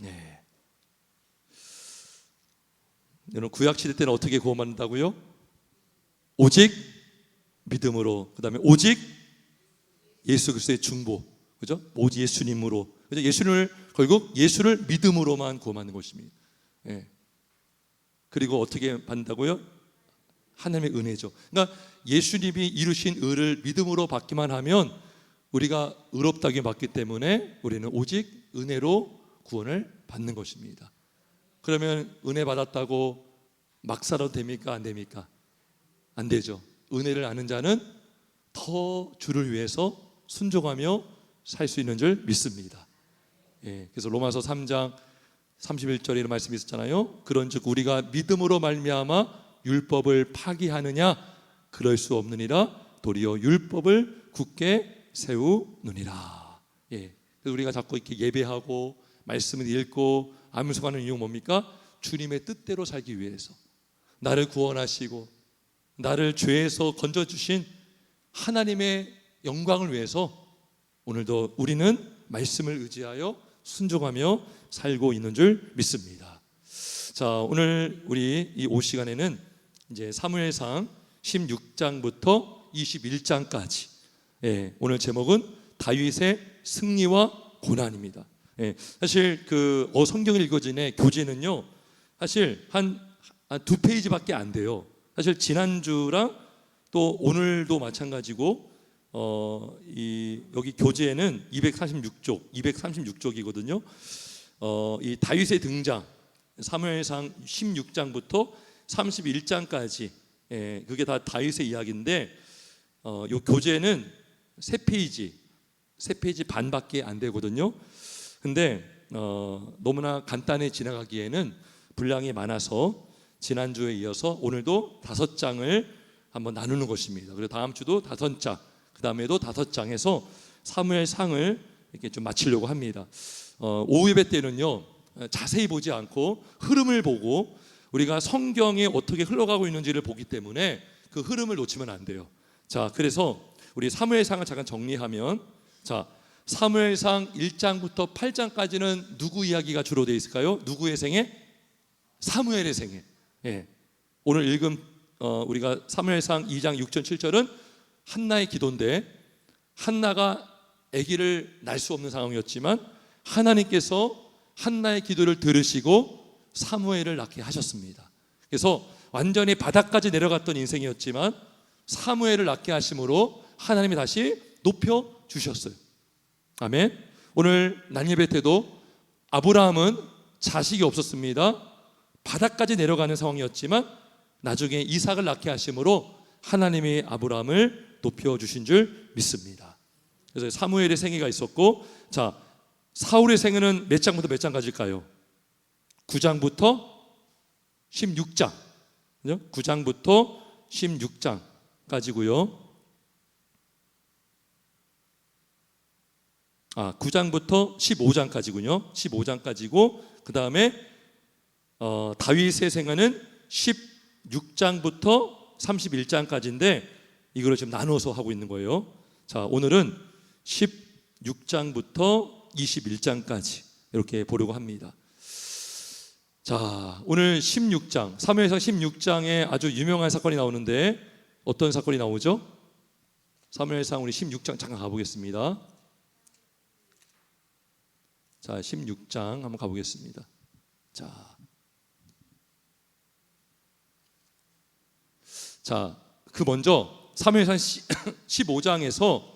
네. 여러분 구약 시대 때는 어떻게 구원받는다고요? 오직 믿음으로, 그다음에 오직 예수 그리스도의 중보, 그죠? 오직 예수님으로, 그죠? 예수를 결국 예수를 믿음으로만 구원받는 것입니다. 예. 그리고 어떻게 받는다고요? 하나님의 은혜죠. 그러니까 예수님이 이루신 의를 믿음으로 받기만 하면 우리가 의롭다고 받기 때문에 우리는 오직 은혜로 구원을 받는 것입니다. 그러면 은혜 받았다고 막 살아도 됩니까? 안 됩니까? 안 되죠. 은혜를 아는 자는 더 주를 위해서 순종하며 살 수 있는 줄 믿습니다. 예, 그래서 로마서 3장 31절에 이런 말씀이 있었잖아요. 그런즉 우리가 믿음으로 말미암아 율법을 파기하느냐? 그럴 수 없느니라. 도리어 율법을 굳게 세우느니라. 예, 그래서 우리가 자꾸 이렇게 예배하고 말씀을 읽고 암송하는 이유는 뭡니까? 주님의 뜻대로 살기 위해서, 나를 구원하시고 나를 죄에서 건져주신 하나님의 영광을 위해서 오늘도 우리는 말씀을 의지하여 순종하며 살고 있는 줄 믿습니다. 자, 오늘 우리 이 5시간에는 이제 사무엘상 16장부터 21장까지, 예, 오늘 제목은 다윗의 승리와 고난입니다. 예, 사실 그 성경을 읽어지네 교재는요, 사실 한 2페이지밖에 안 돼요. 사실 지난주랑 또 오늘도 마찬가지고 여기 교재에는 236쪽이거든요. 이 다윗의 등장, 사무엘상 16장부터 31장까지, 예, 그게 다 다윗의 이야기인데 이 교재는 3페이지 반밖에 안 되거든요. 근데 너무나 간단히 지나가기에는 분량이 많아서 지난주에 이어서 오늘도 5장을 한번 나누는 것입니다. 그리고 다음 주도 5장, 그 다음에도 5장에서 사무엘상을 이렇게 좀 마치려고 합니다. 오후 예배 때는요, 자세히 보지 않고 흐름을 보고 우리가 성경에 어떻게 흘러가고 있는지를 보기 때문에 그 흐름을 놓치면 안 돼요. 자, 그래서 우리 사무엘상을 잠깐 정리하면, 자, 사무엘상 1장부터 8장까지는 누구 이야기가 주로 되어 있을까요? 누구의 생애? 사무엘의 생애. 예. 오늘 읽은 우리가 사무엘상 2장 6절 7절은 한나의 기도인데, 한나가 아기를 낳을 수 없는 상황이었지만 하나님께서 한나의 기도를 들으시고 사무엘을 낳게 하셨습니다. 그래서 완전히 바닥까지 내려갔던 인생이었지만 사무엘을 낳게 하심으로 하나님이 다시 높여 주셨어요. 아멘. 오늘 난예배 때도 아브라함은 자식이 없었습니다. 바닥까지 내려가는 상황이었지만 나중에 이삭을 낳게 하심으로 하나님이 아브라함을 높여 주신 줄 믿습니다. 그래서 사무엘의 생애가 있었고, 자, 사울의 생애는 몇 장부터 몇 장까지일까요? 9장부터 16장, 9장부터 16장까지고요. 9장부터 15장까지군요. 15장까지고, 그 다음에 다윗의 생애는 16장부터 31장까지인데 이거를 지금 나눠서 하고 있는 거예요. 자, 오늘은 16장부터 21장까지 이렇게 보려고 합니다. 자, 오늘 16장, 사무엘상 16장에 아주 유명한 사건이 나오는데 어떤 사건이 나오죠? 사무엘상 우리 16장 잠깐 가보겠습니다. 자, 16장 한번 가보겠습니다. 자, 그 먼저 사무엘상 15장에서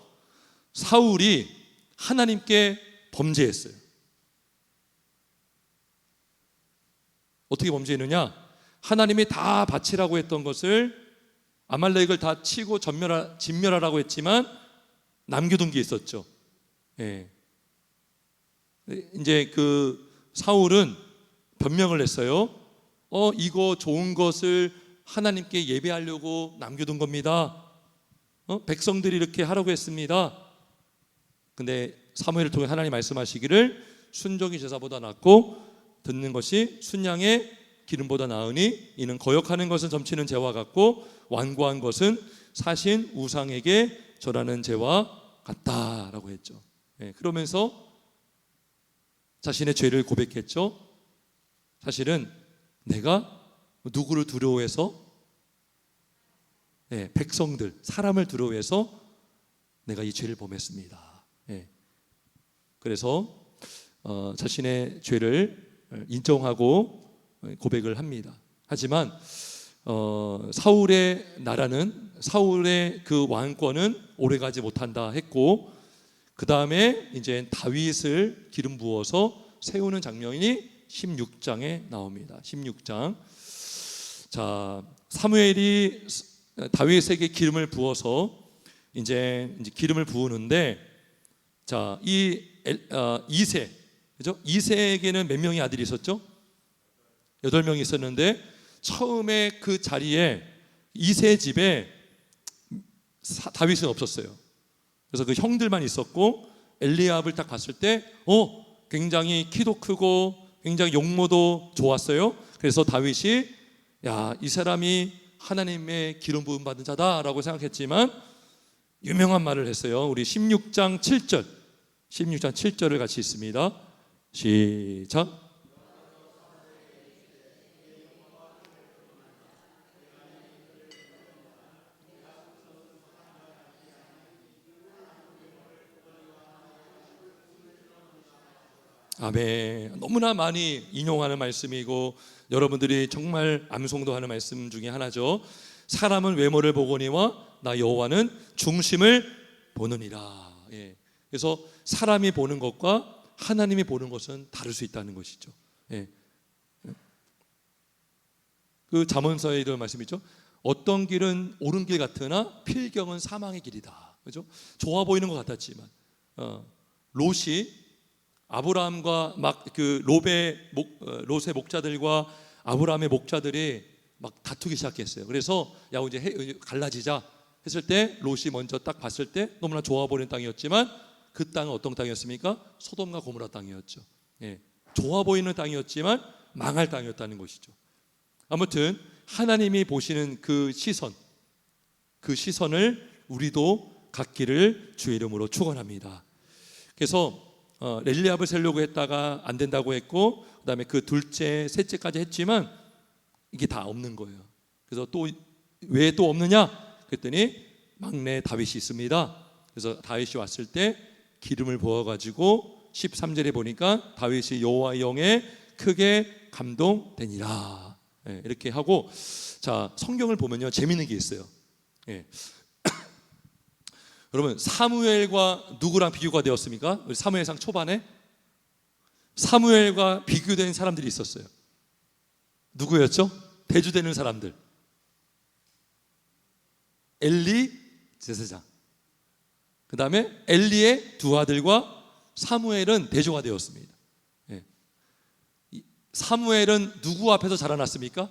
사울이 하나님께 범죄했어요. 어떻게 범죄했느냐? 하나님이 다 바치라고 했던 것을, 아말렉을 다 치고 진멸하라고 했지만 남겨둔 게 있었죠. 예. 이제 그 사울은 변명을 했어요. 이거 좋은 것을 하나님께 예배하려고 남겨둔 겁니다. 백성들이 이렇게 하라고 했습니다. 근데 사무엘을 통해 하나님 말씀하시기를 순종이 제사보다 낫고 듣는 것이 순양의 기름보다 나으니 이는 거역하는 것은 점치는 죄와 같고 완고한 것은 사신 우상에게 절하는 죄와 같다라고 했죠. 예, 그러면서 자신의 죄를 고백했죠. 사실은 내가 누구를 두려워해서, 백성들, 사람을 두려워해서 내가 이 죄를 범했습니다. 그래서 자신의 죄를 인정하고 고백을 합니다. 하지만 사울의 나라는, 사울의 그 왕권은 오래가지 못한다 했고, 그 다음에 이제 다윗을 기름 부어서 세우는 장면이 16장에 나옵니다. 16장. 자, 사무엘이 다윗에게 기름을 부어서 이제 기름을 부으는데, 자, 이세, 그죠? 이세에게는 몇 명의 아들이 있었죠? 8명이 있었는데, 처음에 그 자리에 이세 집에 다윗은 없었어요. 그래서 그 형들만 있었고, 엘리압을 딱 봤을 때 굉장히 키도 크고 굉장히 용모도 좋았어요. 그래서 다윗이, 야, 이 사람이 하나님의 기름 부음 받은 자다라고 생각했지만 유명한 말을 했어요. 우리 16장 7절, 16장 7절을 같이 읽습니다. 시작. 아멘. 너무나 많이 인용하는 말씀이고 여러분들이 정말 암송도하는 말씀 중에 하나죠. 사람은 외모를 보거니와 나 여호와는 중심을 보느니라. 그래서 사람이 보는 것과 하나님이 보는 것은 다를 수 있다는 것이죠. 그 잠언서에 이런 말씀이죠. 어떤 길은 옳은 길 같으나 필경은 사망의 길이다. 그죠? 좋아 보이는 것 같았지만 롯이 아브라함과 막 그 롯의 목자들과 아브라함의 목자들이 막 다투기 시작했어요. 그래서 야, 이제 갈라지자 했을 때 롯이 먼저 딱 봤을 때 너무나 좋아 보이는 땅이었지만 그 땅은 어떤 땅이었습니까? 소돔과 고모라 땅이었죠. 좋아 보이는 땅이었지만 망할 땅이었다는 것이죠. 아무튼 하나님이 보시는 그 시선, 그 시선을 우리도 갖기를 주의 이름으로 축원합니다. 그래서 엘리압을 세우려고 했다가 안 된다고 했고, 그 다음에 그 둘째, 셋째까지 했지만 이게 다 없는 거예요. 그래서 또 왜 또 없느냐? 그랬더니 막내 다윗이 있습니다. 그래서 다윗이 왔을 때 기름을 부어가지고 13절에 보니까 다윗이 여호와의 영에 크게 감동되니라. 이렇게 하고, 자, 성경을 보면요 재미있는 게 있어요. 여러분, 사무엘과 누구랑 비교가 되었습니까? 우리 사무엘상 초반에 사무엘과 비교된 사람들이 있었어요. 누구였죠? 대주되는 사람들. 엘리 제사장, 그 다음에 엘리의 두 아들과 사무엘은 대조가 되었습니다. 사무엘은 누구 앞에서 자라났습니까?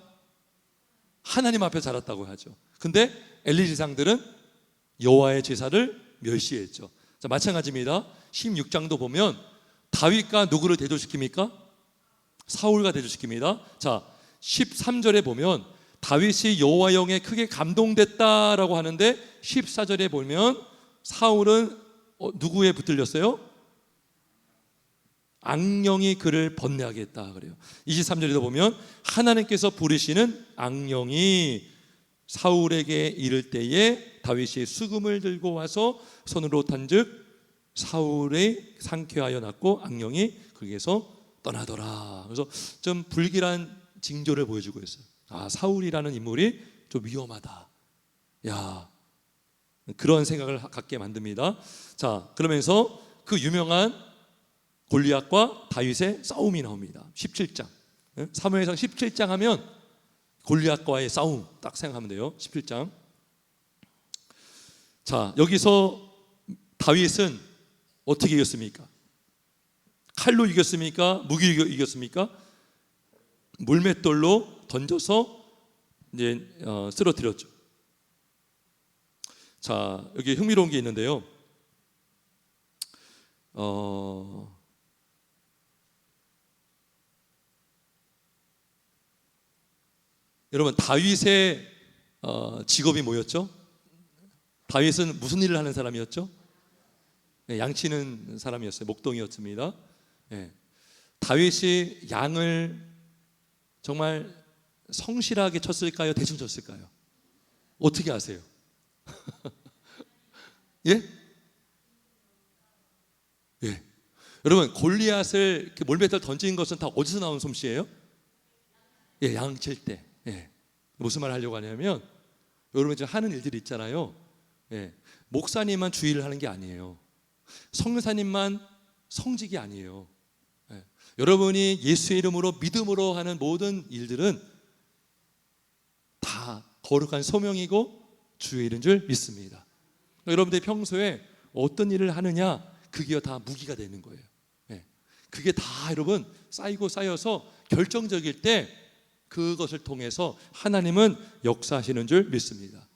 하나님 앞에 자랐다고 하죠. 근데 엘리 제사장들은 여호와의 제사를 멸시했죠. 자, 마찬가지입니다. 16장도 보면 다윗과 누구를 대조시킵니까? 사울과 대조시킵니다. 자, 13절에 보면 다윗이 여호와 영에 크게 감동됐다라고 하는데 14절에 보면 사울은 누구에 붙들렸어요? 악령이 그를 번뇌하게 했다 그래요. 23절에도 보면 하나님께서 부르시는 악령이 사울에게 이를 때에 다윗이 수금을 들고 와서 손으로 탄즉 사울의 상쾌하여 났고 악령이 거기에서 떠나더라. 그래서 좀 불길한 징조를 보여주고 있어요. 아, 사울이라는 인물이 좀 위험하다. 야, 그런 생각을 갖게 만듭니다. 자, 그러면서 그 유명한 골리앗과 다윗의 싸움이 나옵니다. 17장. 사무엘상 17장 하면 골리앗과의 싸움 딱 생각하면 돼요. 17장. 자, 여기서 다윗은 어떻게 이겼습니까? 칼로 이겼습니까? 무기로 이겼습니까? 물맷돌로 던져서 이제 쓰러뜨렸죠. 자, 여기 흥미로운 게 있는데요. 여러분, 다윗의 직업이 뭐였죠? 다윗은 무슨 일을 하는 사람이었죠? 양치는 사람이었어요. 목동이었습니다. 다윗이 양을 정말 성실하게 쳤을까요? 대충 쳤을까요? 어떻게 아세요? 예? 예. 여러분, 골리앗을 이렇게 몰매를 던진 것은 다 어디서 나온 솜씨예요? 예, 양 칠 때. 예. 무슨 말 하려고 하냐면, 여러분 지금 하는 일들이 있잖아요. 예. 목사님만 주의를 하는 게 아니에요. 성교사님만 성직이 아니에요. 예. 여러분이 예수의 이름으로 믿음으로 하는 모든 일들은 다 거룩한 소명이고 주의 일인 줄 믿습니다. 여러분들이 평소에 어떤 일을 하느냐, 그게 다 무기가 되는 거예요. 예. 그게 다 여러분 쌓이고 쌓여서 결정적일 때 그것을 통해서 하나님은 역사하시는 줄 믿습니다.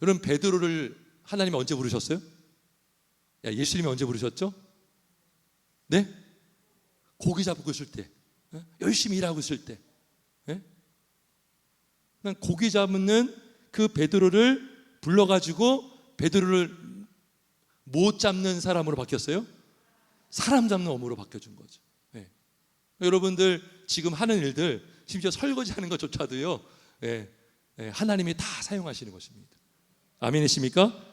여러분, 베드로를 하나님이 언제 부르셨어요? 예수님이 언제 부르셨죠? 네? 고기 잡고 있을 때, 열심히 일하고 있을 때, 고기 잡는 그 베드로를 불러가지고 베드로를 못 잡는 사람으로 바뀌었어요? 사람 잡는 어무로 바뀌어준 거죠. 네. 여러분들 지금 하는 일들, 심지어 설거지하는 것조차도요, 하나님이 다 사용하시는 것입니다. 아멘이십니까?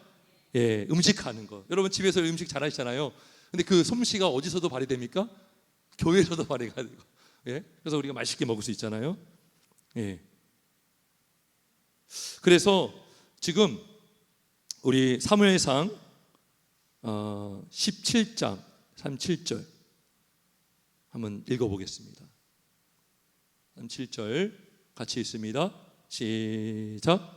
예, 음식하는 거. 여러분 집에서 음식 잘 하시잖아요. 근데 그 솜씨가 어디서도 발휘됩니까? 교회에서도 발휘가 되고. 예? 그래서 우리가 맛있게 먹을 수 있잖아요. 예. 그래서 지금 우리 사무엘상 17장 37절 한번 읽어보겠습니다. 37절 같이 있습니다. 시작.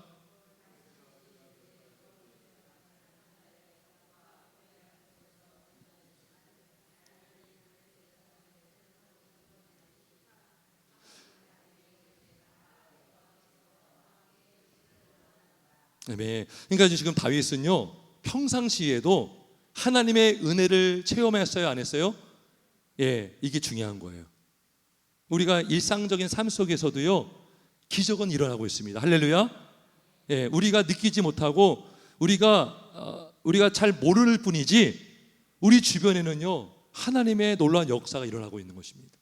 네. 그러니까 지금 다윗은요, 평상시에도 하나님의 은혜를 체험했어요, 안 했어요? 예, 이게 중요한 거예요. 우리가 일상적인 삶 속에서도요, 기적은 일어나고 있습니다. 할렐루야. 예, 우리가 느끼지 못하고 우리가 잘 모를 뿐이지 우리 주변에는요, 하나님의 놀라운 역사가 일어나고 있는 것입니다.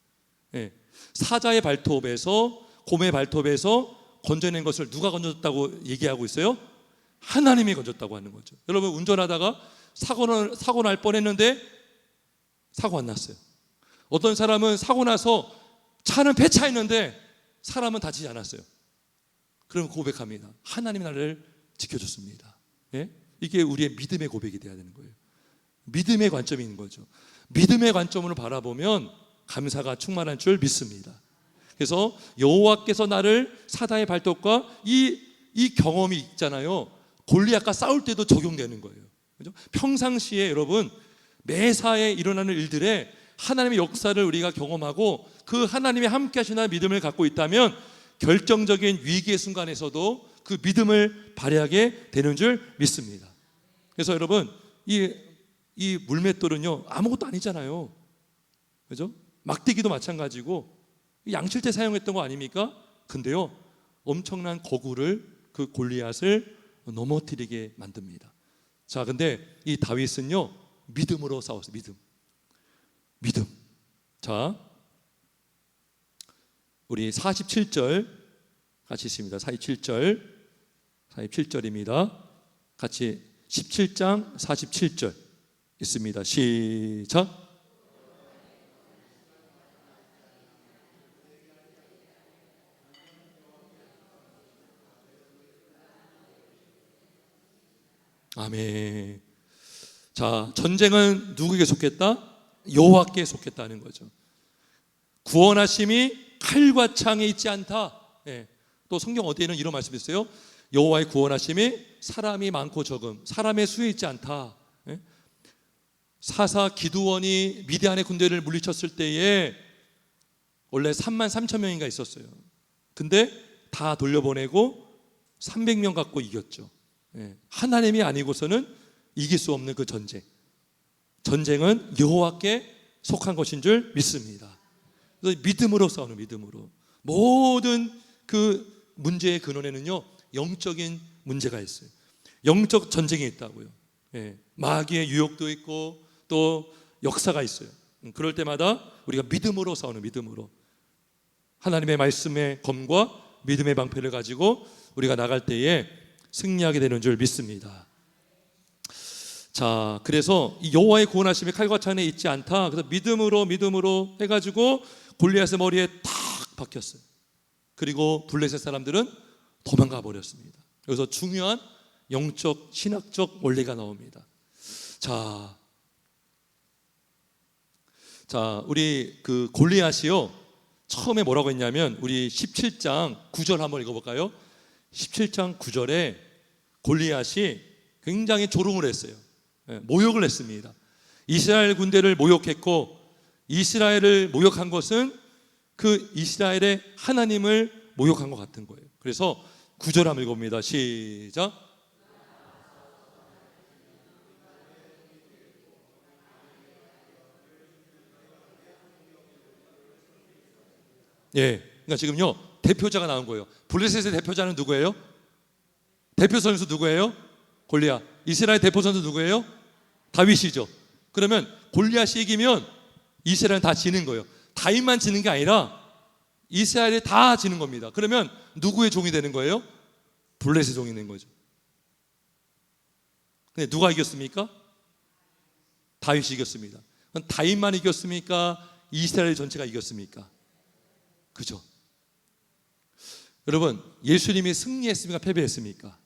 예, 사자의 발톱에서, 곰의 발톱에서 건져낸 것을 누가 건졌다고 얘기하고 있어요? 하나님이 건졌다고 하는 거죠. 여러분, 운전하다가 사고 날 뻔했는데 사고 안 났어요. 어떤 사람은 사고 나서 차는 폐차했는데 사람은 다치지 않았어요. 그러면 고백합니다. 하나님이 나를 지켜줬습니다. 예? 이게 우리의 믿음의 고백이 돼야 되는 거예요. 믿음의 관점이 있는 거죠. 믿음의 관점으로 바라보면 감사가 충만할 줄 믿습니다. 그래서 여호와께서 나를 사자의 발톱과 이 경험이 있잖아요. 골리앗과 싸울 때도 적용되는 거예요. 그렇죠? 평상시에 여러분 매사에 일어나는 일들에 하나님의 역사를 우리가 경험하고 그 하나님이 함께 하시는 믿음을 갖고 있다면 결정적인 위기의 순간에서도 그 믿음을 발휘하게 되는 줄 믿습니다. 그래서 여러분 이 물맷돌은요 아무것도 아니잖아요. 그죠? 막대기도 마찬가지고 양칠 때 사용했던 거 아닙니까? 근데요 엄청난 거구를 그 골리앗을 넘어뜨리게 만듭니다. 자, 근데 이 다윗은요 믿음으로 싸웠어요. 믿음. 자, 우리 47절 같이 있습니다. 47절입니다. 같이 17장 47절 있습니다. 시작. 아멘. 자, 전쟁은 누구에게 속했다? 여호와께 속했다는 거죠. 구원하심이 칼과 창에 있지 않다. 예. 또 성경 어디에는 이런 말씀이 있어요. 여호와의 구원하심이 사람이 많고 적음, 사람의 수에 있지 않다. 예. 사사 기드원이 미디안의 군대를 물리쳤을 때에 원래 33,000명인가 있었어요. 근데 다 돌려보내고 300명 갖고 이겼죠. 예. 하나님이 아니고서는 이길 수 없는 그 전쟁은 여호와께 속한 것인 줄 믿습니다. 그래서 믿음으로 싸우는 믿음으로. 모든 그 문제의 근원에는요 영적인 문제가 있어요. 영적 전쟁이 있다고요. 예. 마귀의 유혹도 있고 또 역사가 있어요. 그럴 때마다 우리가 믿음으로 싸우는, 믿음으로 하나님의 말씀의 검과 믿음의 방패를 가지고 우리가 나갈 때에 승리하게 되는 줄 믿습니다. 자, 그래서 이 여호와의 구원하심이 칼과 창에 있지 않다. 그래서 믿음으로 해가지고 골리앗의 머리에 탁 박혔어요. 그리고 블레셋 사람들은 도망가 버렸습니다. 여기서 중요한 영적 신학적 원리가 나옵니다. 자, 우리 그 골리앗이요, 처음에 뭐라고 했냐면 우리 17장 9절 한번 읽어볼까요? 17장 9절에 골리앗이 굉장히 조롱을 했어요. 모욕을 했습니다. 이스라엘 군대를 모욕했고, 이스라엘을 모욕한 것은 그 이스라엘의 하나님을 모욕한 것 같은 거예요. 그래서 9절 한번 읽어봅니다. 시작. 예, 그러니까 지금요 대표자가 나온 거예요. 블레셋의 대표자는 누구예요? 대표 선수 누구예요? 골리앗. 이스라엘 대표 선수 누구예요? 다윗이죠. 그러면 골리앗이 이기면 이스라엘은 다 지는 거예요. 다윗만 지는 게 아니라 이스라엘이 다 지는 겁니다. 그러면 누구의 종이 되는 거예요? 블레셋의 종이 되는 거죠. 근데 누가 이겼습니까? 다윗이 이겼습니다. 다윗만 이겼습니까? 이스라엘 전체가 이겼습니까? 그죠? 여러분, 예수님이 승리했습니까? 패배했습니까?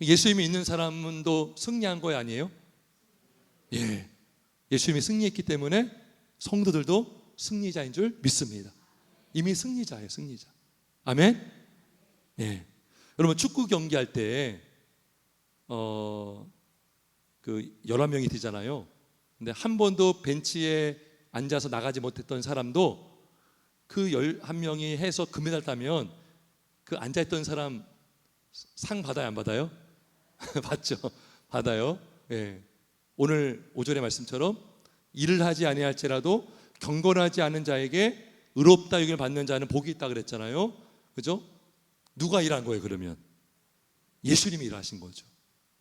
예수님이 있는 사람도 승리한 거예요, 아니에요? 예, 예수님이 승리했기 때문에 성도들도 승리자인 줄 믿습니다. 이미 승리자예요, 승리자. 아멘? 예. 여러분, 축구 경기할 때 그 11명이 뛰잖아요. 근데 한 번도 벤치에 앉아서 나가지 못했던 사람도 그 11명이 해서 금메달 따면 그 앉아있던 사람 상 받아요, 안 받아요? 받죠. 받아요. 예. 오늘 오전의 말씀처럼 일을 하지 아니할지라도 경건하지 않은 자에게 의롭다 여김을 받는 자는 복이 있다 그랬잖아요. 그죠? 누가 일한 거예요, 그러면? 예수님이 일하신 거죠.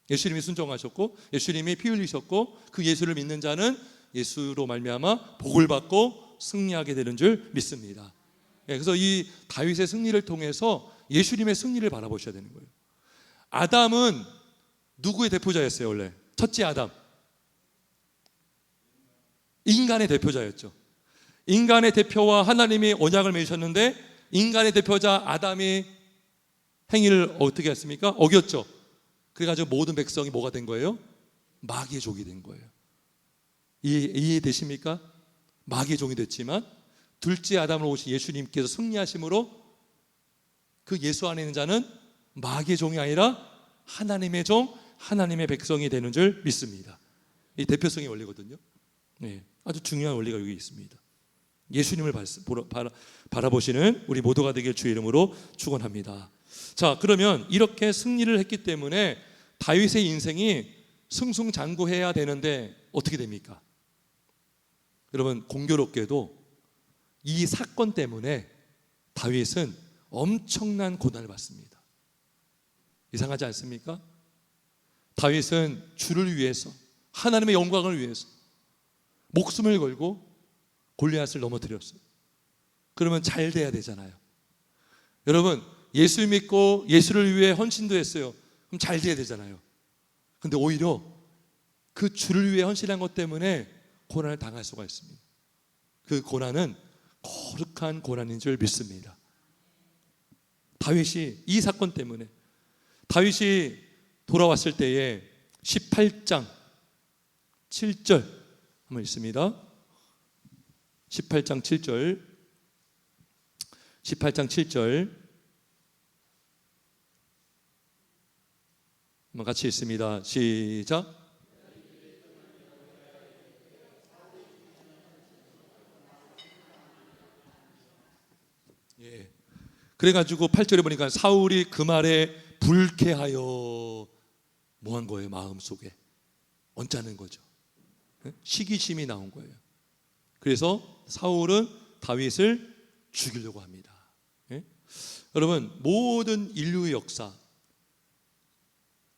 예수님이 순종하셨고, 예수님이 피 흘리셨고, 그 예수를 믿는 자는 예수로 말미암아 복을 받고 승리하게 되는 줄 믿습니다. 예, 그래서 이 다윗의 승리를 통해서 예수님의 승리를 바라보셔야 되는 거예요. 아담은 누구의 대표자였어요, 원래? 첫째 아담. 인간의 대표자였죠. 인간의 대표와 하나님이 언약을 맺으셨는데, 인간의 대표자 아담이 행위를 어떻게 했습니까? 어겼죠. 그래가지고 모든 백성이 뭐가 된 거예요? 마귀의 종이 된 거예요. 이해되십니까? 마귀의 종이 됐지만 둘째 아담을 오신 예수님께서 승리하심으로 그 예수 안에 있는 자는 마귀의 종이 아니라 하나님의 종, 하나님의 백성이 되는 줄 믿습니다. 이 대표성의 원리거든요. 네, 아주 중요한 원리가 여기 있습니다. 예수님을 바라보시는 우리 모두가 되길 주의 이름으로 축원합니다. 자, 그러면 이렇게 승리를 했기 때문에 다윗의 인생이 승승장구해야 되는데 어떻게 됩니까? 여러분, 공교롭게도 이 사건 때문에 다윗은 엄청난 고난을 받습니다. 이상하지 않습니까? 다윗은 주를 위해서, 하나님의 영광을 위해서 목숨을 걸고 골리앗을 넘어뜨렸어요. 그러면 잘 돼야 되잖아요. 여러분, 예수 믿고 예수를 위해 헌신도 했어요. 그럼 잘 돼야 되잖아요. 근데 오히려 그 주를 위해 헌신한 것 때문에 고난을 당할 수가 있습니다. 그 고난은 거룩한 고난인 줄 믿습니다. 다윗이 이 사건 때문에, 다윗이 돌아왔을 때에 18장 7절 한번 읽습니다. 18장 7절 18장 7절 한번 같이 읽습니다. 시작. 예. 그래가지고 8절에 보니까 사울이 그 말에 불쾌하여 뭐 한 거예요? 마음속에 언짢은 거죠. 시기심이 나온 거예요. 그래서 사울은 다윗을 죽이려고 합니다. 예? 여러분, 모든 인류의 역사,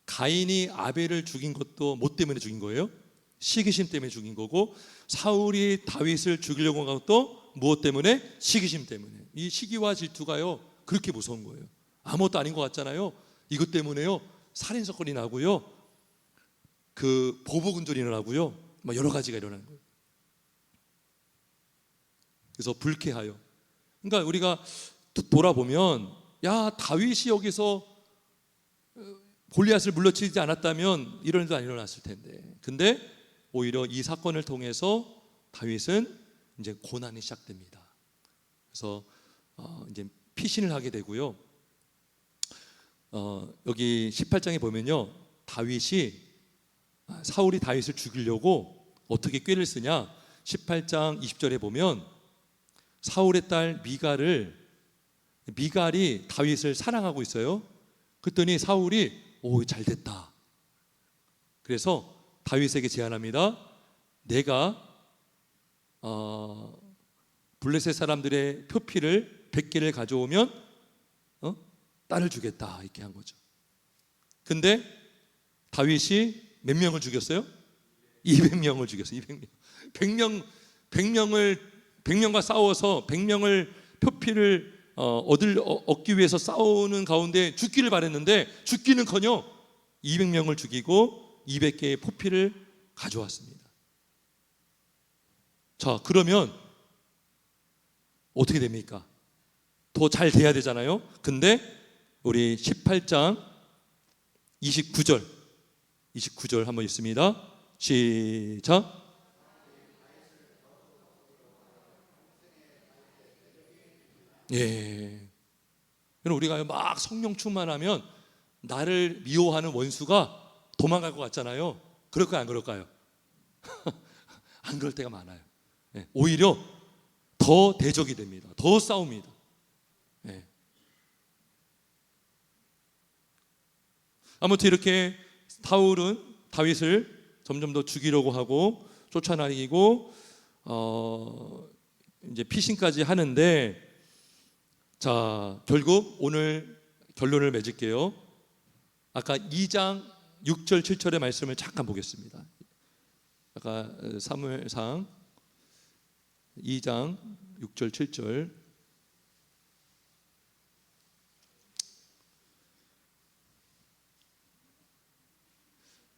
가인이 아벨을 죽인 것도 뭐 때문에 죽인 거예요? 시기심 때문에 죽인 거고, 사울이 다윗을 죽이려고 한 것도 무엇 때문에? 시기심 때문에. 이 시기와 질투가요 그렇게 무서운 거예요. 아무것도 아닌 것 같잖아요. 이것 때문에요 살인 사건이 나고요, 그 보복운전이 일어나고요, 막 여러 가지가 일어나는 거예요. 그래서 불쾌하여. 그러니까 우리가 돌아보면, 야, 다윗이 여기서 골리앗을 물러치지 않았다면 이런 일도 안 일어났을 텐데, 근데 오히려 이 사건을 통해서 다윗은 이제 고난이 시작됩니다. 그래서 이제 피신을 하게 되고요. 여기 18장에 보면요, 사울이 다윗을 죽이려고 어떻게 꾀를 쓰냐. 18장 20절에 보면 사울의 딸 미갈이 다윗을 사랑하고 있어요. 그랬더니 사울이 오, 잘됐다. 그래서 다윗에게 제안합니다. 내가 블레셋 사람들의 표피를 100개를 가져오면 딸을 주겠다, 이렇게 한 거죠. 근데 다윗이 몇 명을 죽였어요? 200명을 죽였어요. 200명. 100명과 싸워서 100명을 표피를 얻기 위해서 싸우는 가운데 죽기를 바랬는데, 죽기는커녕 200명을 죽이고 200개의 포피를 가져왔습니다. 자, 그러면 어떻게 됩니까? 더 잘 돼야 되잖아요. 근데 우리 18장 29절 한번 읽습니다. 시작. 예. 우리가 막 성령 충만하면 나를 미워하는 원수가 도망갈 것 같잖아요. 그럴까요, 안 그럴까요? 안 그럴 때가 많아요. 예. 오히려 더 대적이 됩니다. 더 싸웁니다. 예. 아무튼 이렇게 사울은 다윗을 점점 더 죽이려고 하고 쫓아다니고 이제 피신까지 하는데, 자, 결국 오늘 결론을 맺을게요. 아까 2장 6절 7절의 말씀을 잠깐 보겠습니다. 아까 사무엘상 2장 6절 7절.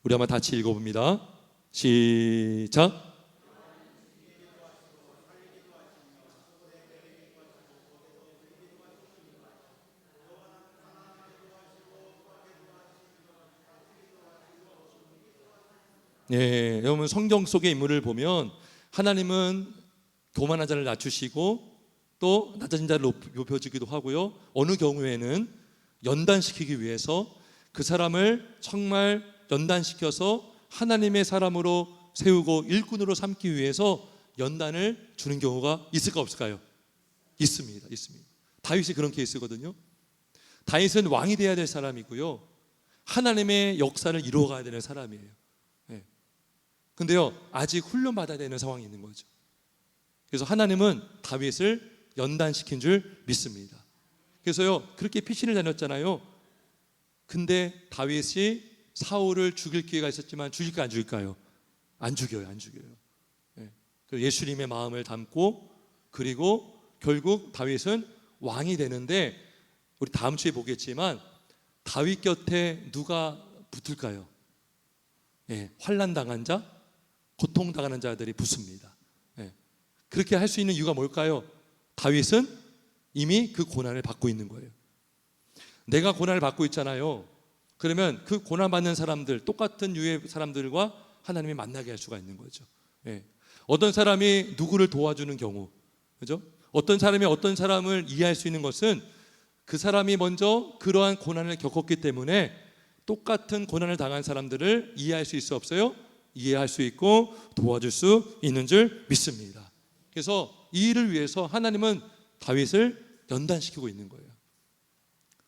우리 한번 같이 읽어봅니다. 시작. 네, 여러분 성경 속의 인물을 보면 하나님은 교만한 자를 낮추시고 또 낮아진 자를 높여주기도 하고요, 어느 경우에는 연단시키기 위해서 그 사람을 정말 연단시켜서 하나님의 사람으로 세우고 일꾼으로 삼기 위해서 연단을 주는 경우가 있을까 없을까요? 있습니다. 다윗이 그런 케이스거든요. 다윗은 왕이 되어야 될 사람이고요, 하나님의 역사를 이루어가야 되는 사람이에요. 근데요, 아직 훈련받아야 되는 상황이 있는 거죠. 그래서 하나님은 다윗을 연단시킨 줄 믿습니다. 그래서요, 그렇게 피신을 다녔잖아요. 근데 다윗이 사울을 죽일 기회가 있었지만 죽일까 안 죽일까요? 안 죽여요. 예수님의 마음을 담고, 그리고 결국 다윗은 왕이 되는데, 우리 다음 주에 보겠지만 다윗 곁에 누가 붙을까요? 환난 당한 자, 고통당하는 자들이 붙습니다. 그렇게 할 수 있는 이유가 뭘까요? 다윗은 이미 그 고난을 받고 있는 거예요. 내가 고난을 받고 있잖아요. 그러면 그 고난받는 사람들, 똑같은 유의 사람들과 하나님이 만나게 할 수가 있는 거죠. 어떤 사람이 누구를 도와주는 경우, 그죠? 어떤 사람이 어떤 사람을 이해할 수 있는 것은 그 사람이 먼저 그러한 고난을 겪었기 때문에 똑같은 고난을 당한 사람들을 이해할 수 있어 없어요? 이해할 수 있고 도와줄 수 있는 줄 믿습니다. 그래서 이 일을 위해서 하나님은 다윗을 연단시키고 있는 거예요.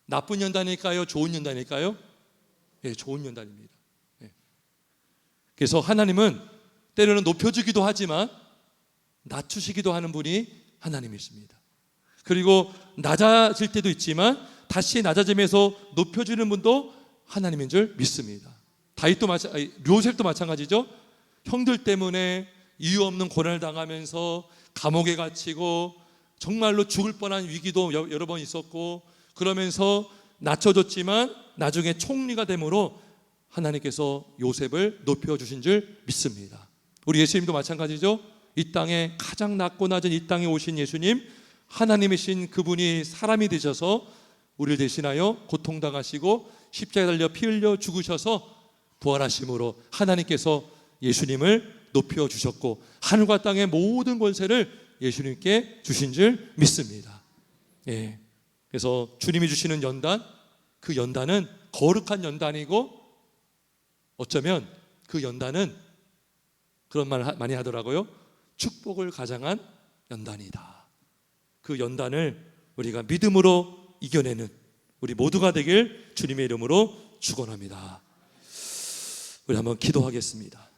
나쁜 연단일까요? 좋은 연단일까요? 좋은 연단입니다. 그래서 하나님은 때로는 높여주기도 하지만 낮추시기도 하는 분이 하나님이십니다. 그리고 낮아질 때도 있지만 다시 낮아짐에서 높여주는 분도 하나님인 줄 믿습니다. 요셉도 마찬가지죠. 형들 때문에 이유 없는 고난을 당하면서 감옥에 갇히고 정말로 죽을 뻔한 위기도 여러 번 있었고, 그러면서 낮춰졌지만 나중에 총리가 됨으로 하나님께서 요셉을 높여주신 줄 믿습니다. 우리 예수님도 마찬가지죠. 이 땅에 가장 낮고 낮은 이 땅에 오신 예수님, 하나님이신 그분이 사람이 되셔서 우리를 대신하여 고통당하시고 십자가에 달려 피 흘려 죽으셔서 부활하심으로 하나님께서 예수님을 높여주셨고, 하늘과 땅의 모든 권세를 예수님께 주신 줄 믿습니다. 예. 그래서 주님이 주시는 연단, 그 연단은 거룩한 연단이고, 어쩌면 그 연단은 그런 말 많이 하더라고요. 축복을 가장한 연단이다. 그 연단을 우리가 믿음으로 이겨내는 우리 모두가 되길 주님의 이름으로 축원합니다. 우리 한번 기도하겠습니다.